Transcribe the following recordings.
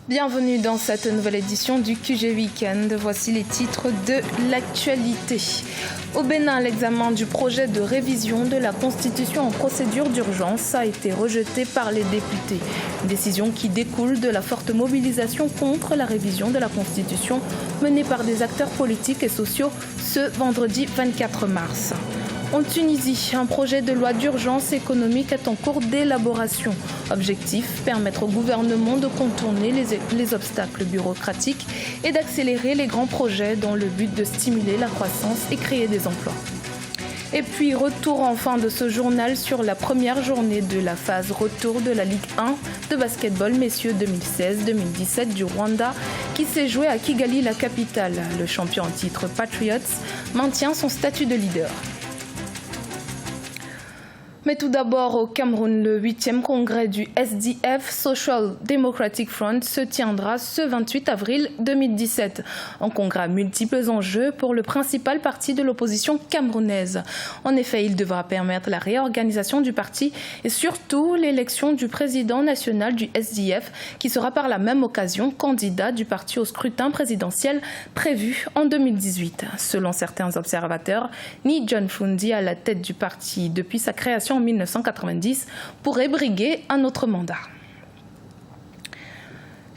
Bienvenue dans cette nouvelle édition du QG Weekend. Voici les titres de l'actualité. Au Bénin, l'examen du projet de révision de la Constitution en procédure d'urgence a été rejeté par les députés. Une décision qui découle de la forte mobilisation contre la révision de la Constitution menée par des acteurs politiques et sociaux ce vendredi 24 mars. En Tunisie, un projet de loi d'urgence économique est en cours d'élaboration. Objectif, permettre au gouvernement de contourner les obstacles bureaucratiques et d'accélérer les grands projets dans le but de stimuler la croissance et créer des emplois. Et puis, retour en fin de ce journal sur la première journée de la phase retour de la Ligue 1 de basketball messieurs 2016-2017 du Rwanda qui s'est joué à Kigali, la capitale. Le champion en titre Patriots maintient son statut de leader. Mais tout d'abord, au Cameroun, le 8e congrès du SDF, Social Democratic Front, se tiendra ce 28 avril 2017. Un congrès à multiples enjeux pour le principal parti de l'opposition camerounaise. En effet, il devra permettre la réorganisation du parti et surtout l'élection du président national du SDF, qui sera par la même occasion candidat du parti au scrutin présidentiel prévu en 2018. Selon certains observateurs, Ni John Fundi, à la tête du parti depuis sa création en 1990, pourrait briguer un autre mandat.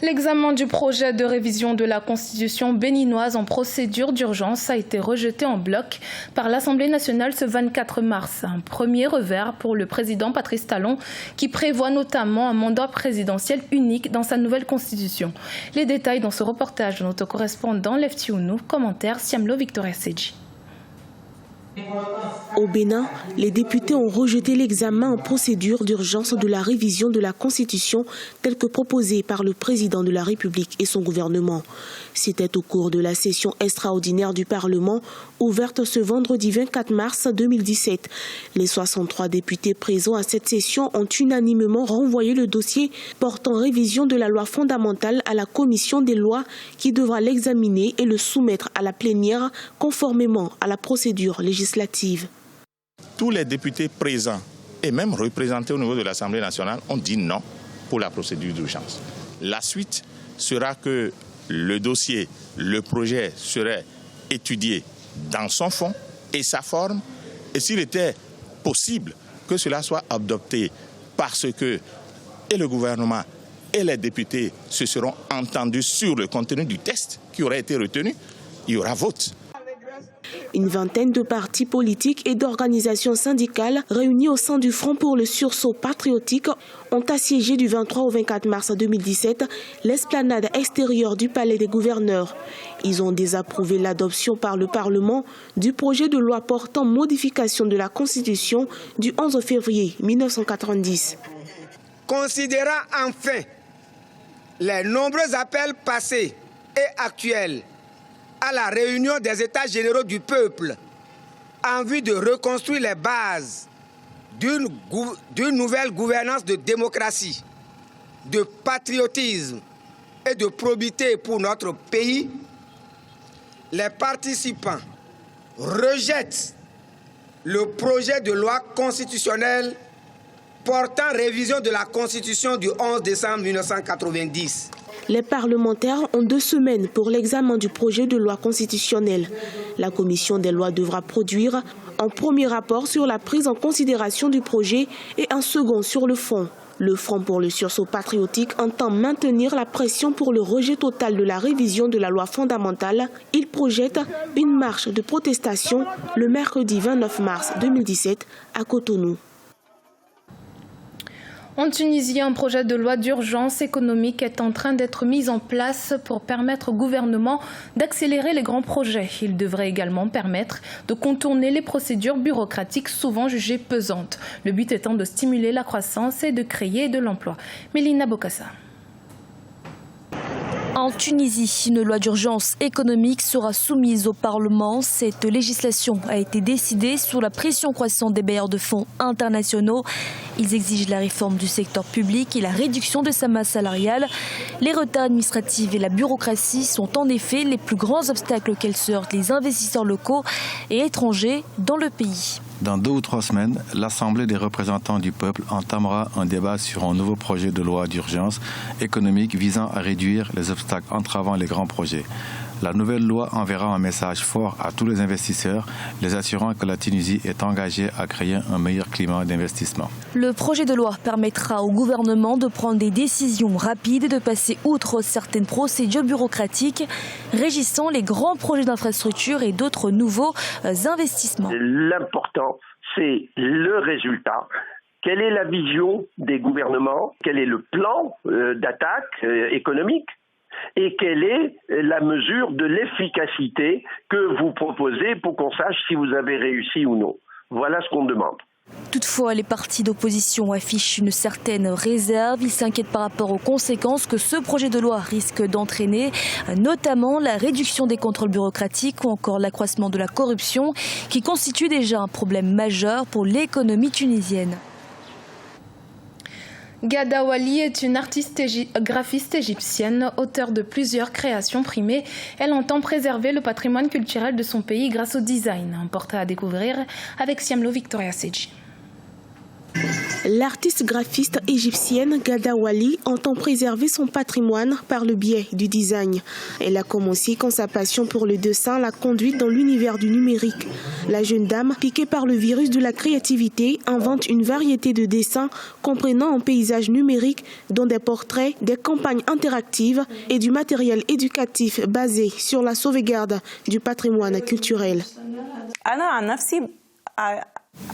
L'examen du projet de révision de la Constitution béninoise en procédure d'urgence a été rejeté en bloc par l'Assemblée nationale ce 24 mars. Un premier revers pour le président Patrice Talon qui prévoit notamment un mandat présidentiel unique dans sa nouvelle Constitution. Les détails dans ce reportage de notre correspondant Lefti Ounou, commentaire Siamlo Victoria Seji. Au Bénin, les députés ont rejeté l'examen en procédure d'urgence de la révision de la Constitution telle que proposée par le président de la République et son gouvernement. C'était au cours de la session extraordinaire du Parlement ouverte ce vendredi 24 mars 2017. Les 63 députés présents à cette session ont unanimement renvoyé le dossier portant révision de la loi fondamentale à la commission des lois qui devra l'examiner et le soumettre à la plénière conformément à la procédure législative. Tous les députés présents et même représentés au niveau de l'Assemblée nationale ont dit non pour la procédure d'urgence. La suite sera que le dossier, le projet serait étudié dans son fond et sa forme, et s'il était possible que cela soit adopté parce que et le gouvernement et les députés se seront entendus sur le contenu du texte qui aurait été retenu, il y aura vote. Une vingtaine de partis politiques et d'organisations syndicales réunis au sein du Front pour le sursaut patriotique ont assiégé du 23 au 24 mars 2017 l'esplanade extérieure du Palais des gouverneurs. Ils ont désapprouvé l'adoption par le Parlement du projet de loi portant modification de la Constitution du 11 février 1990. Considérant enfin les nombreux appels passés et actuels à la réunion des États généraux du peuple en vue de reconstruire les bases d'une nouvelle gouvernance de démocratie, de patriotisme et de probité pour notre pays, les participants rejettent le projet de loi constitutionnelle portant révision de la Constitution du 11 décembre 1990. Les parlementaires ont 2 semaines pour l'examen du projet de loi constitutionnelle. La commission des lois devra produire un premier rapport sur la prise en considération du projet et un second sur le fond. Le Front pour le sursaut patriotique entend maintenir la pression pour le rejet total de la révision de la loi fondamentale. Il projette une marche de protestation le mercredi 29 mars 2017 à Cotonou. En Tunisie, un projet de loi d'urgence économique est en train d'être mis en place pour permettre au gouvernement d'accélérer les grands projets. Il devrait également permettre de contourner les procédures bureaucratiques souvent jugées pesantes. Le but étant de stimuler la croissance et de créer de l'emploi. Mélina Bokassa. En Tunisie, une loi d'urgence économique sera soumise au Parlement. Cette législation a été décidée sous la pression croissante des bailleurs de fonds internationaux. Ils exigent la réforme du secteur public et la réduction de sa masse salariale. Les retards administratifs et la bureaucratie sont en effet les plus grands obstacles auxquels se heurtent les investisseurs locaux et étrangers dans le pays. Dans 2 ou 3 semaines, l'Assemblée des représentants du peuple entamera un débat sur un nouveau projet de loi d'urgence économique visant à réduire les obstacles entravant les grands projets. La nouvelle loi enverra un message fort à tous les investisseurs, les assurant que la Tunisie est engagée à créer un meilleur climat d'investissement. Le projet de loi permettra au gouvernement de prendre des décisions rapides et de passer outre certaines procédures bureaucratiques régissant les grands projets d'infrastructure et d'autres nouveaux investissements. L'important, c'est le résultat. Quelle est la vision des gouvernements? Quel est le plan d'attaque économique? Et quelle est la mesure de l'efficacité que vous proposez pour qu'on sache si vous avez réussi ou non? Voilà ce qu'on demande. Toutefois, les partis d'opposition affichent une certaine réserve. Ils s'inquiètent par rapport aux conséquences que ce projet de loi risque d'entraîner, notamment la réduction des contrôles bureaucratiques ou encore l'accroissement de la corruption, qui constitue déjà un problème majeur pour l'économie tunisienne. Ghada Wali est une artiste graphiste égyptienne, auteure de plusieurs créations primées. Elle entend préserver le patrimoine culturel de son pays grâce au design. Un portrait à découvrir avec Siamlo Victoria Seji. L'artiste graphiste égyptienne Ghada Wali entend préserver son patrimoine par le biais du design. Elle a commencé quand sa passion pour le dessin l'a conduite dans l'univers du numérique. La jeune dame, piquée par le virus de la créativité, invente une variété de dessins comprenant un paysage numérique dont des portraits, des campagnes interactives et du matériel éducatif basé sur la sauvegarde du patrimoine culturel.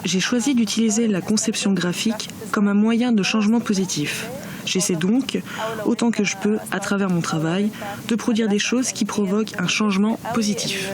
J'ai choisi d'utiliser la conception graphique comme un moyen de changement positif. J'essaie donc, autant que je peux, à travers mon travail, de produire des choses qui provoquent un changement positif.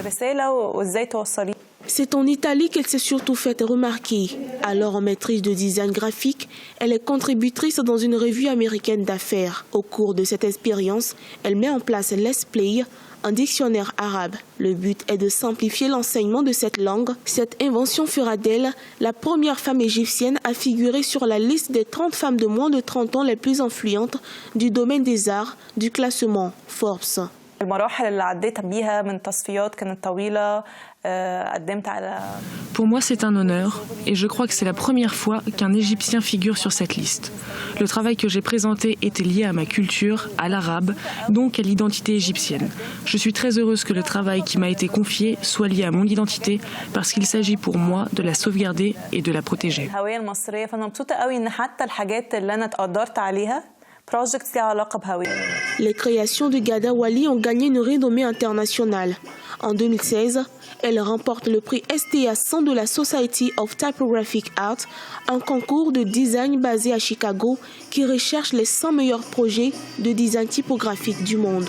C'est en Italie qu'elle s'est surtout faite remarquer. Alors en maîtrise de design graphique, elle est contributrice dans une revue américaine d'affaires. Au cours de cette expérience, elle met en place Let's Play, un dictionnaire arabe. Le but est de simplifier l'enseignement de cette langue. Cette invention fera d'elle la première femme égyptienne à figurer sur la liste des 30 femmes de moins de 30 ans les plus influentes du domaine des arts du classement Forbes. Pour moi, c'est un honneur et je crois que c'est la première fois qu'un Égyptien figure sur cette liste. Le travail que j'ai présenté était lié à ma culture, à l'arabe, donc à l'identité égyptienne. Je suis très heureuse que le travail qui m'a été confié soit lié à mon identité parce qu'il s'agit pour moi de la sauvegarder et de la protéger. Les créations de Ghada Wali ont gagné une renommée internationale. En 2016, elle remporte le prix STA 100 de la Society of Typographic Art, un concours de design basé à Chicago qui recherche les 100 meilleurs projets de design typographique du monde.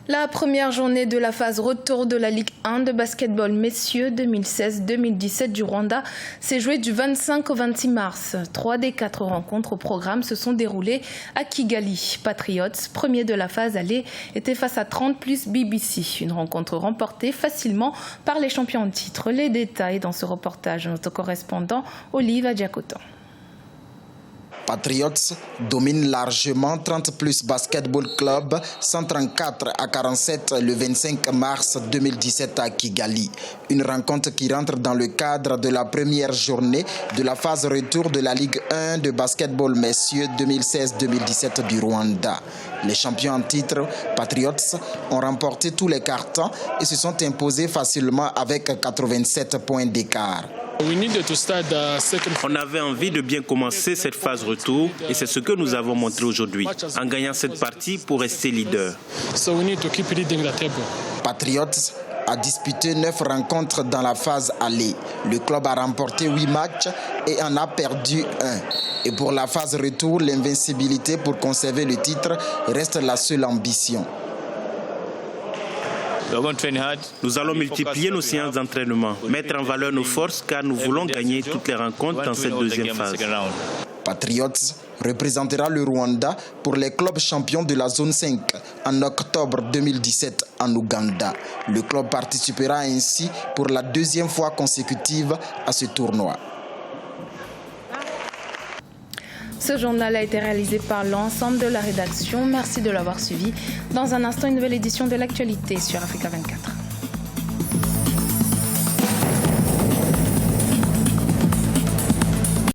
La première journée de la phase retour de la Ligue 1 de basketball messieurs 2016-2017 du Rwanda s'est jouée du 25 au 26 mars. 3 des 4 rencontres au programme se sont déroulées à Kigali. Patriots, premier de la phase aller, était face à 30 plus BBC. Une rencontre remportée facilement par les champions en titre. Les détails dans ce reportage de notre correspondant Olive Adjakotan. Patriots domine largement 30 plus Basketball Club 134 à 47 le 25 mars 2017 à Kigali. Une rencontre qui rentre dans le cadre de la première journée de la phase retour de la Ligue 1 de basketball messieurs 2016-2017 du Rwanda. Les champions en titre, Patriots, ont remporté tous les cartons et se sont imposés facilement avec 87 points d'écart. On avait envie de bien commencer cette phase retour et c'est ce que nous avons montré aujourd'hui en gagnant cette partie pour rester leader. Patriots a disputé 9 rencontres dans la phase aller. Le club a remporté 8 matchs et en a perdu 1. Et pour la phase retour, l'invincibilité pour conserver le titre reste la seule ambition. Nous allons multiplier nos séances d'entraînement, mettre en valeur nos forces car nous voulons gagner toutes les rencontres dans cette deuxième phase. Patriots représentera le Rwanda pour les clubs champions de la zone 5 en octobre 2017 en Ouganda. Le club participera ainsi pour la deuxième fois consécutive à ce tournoi. Ce journal a été réalisé par l'ensemble de la rédaction. Merci de l'avoir suivi. Dans un instant, une nouvelle édition de l'actualité sur Africa 24.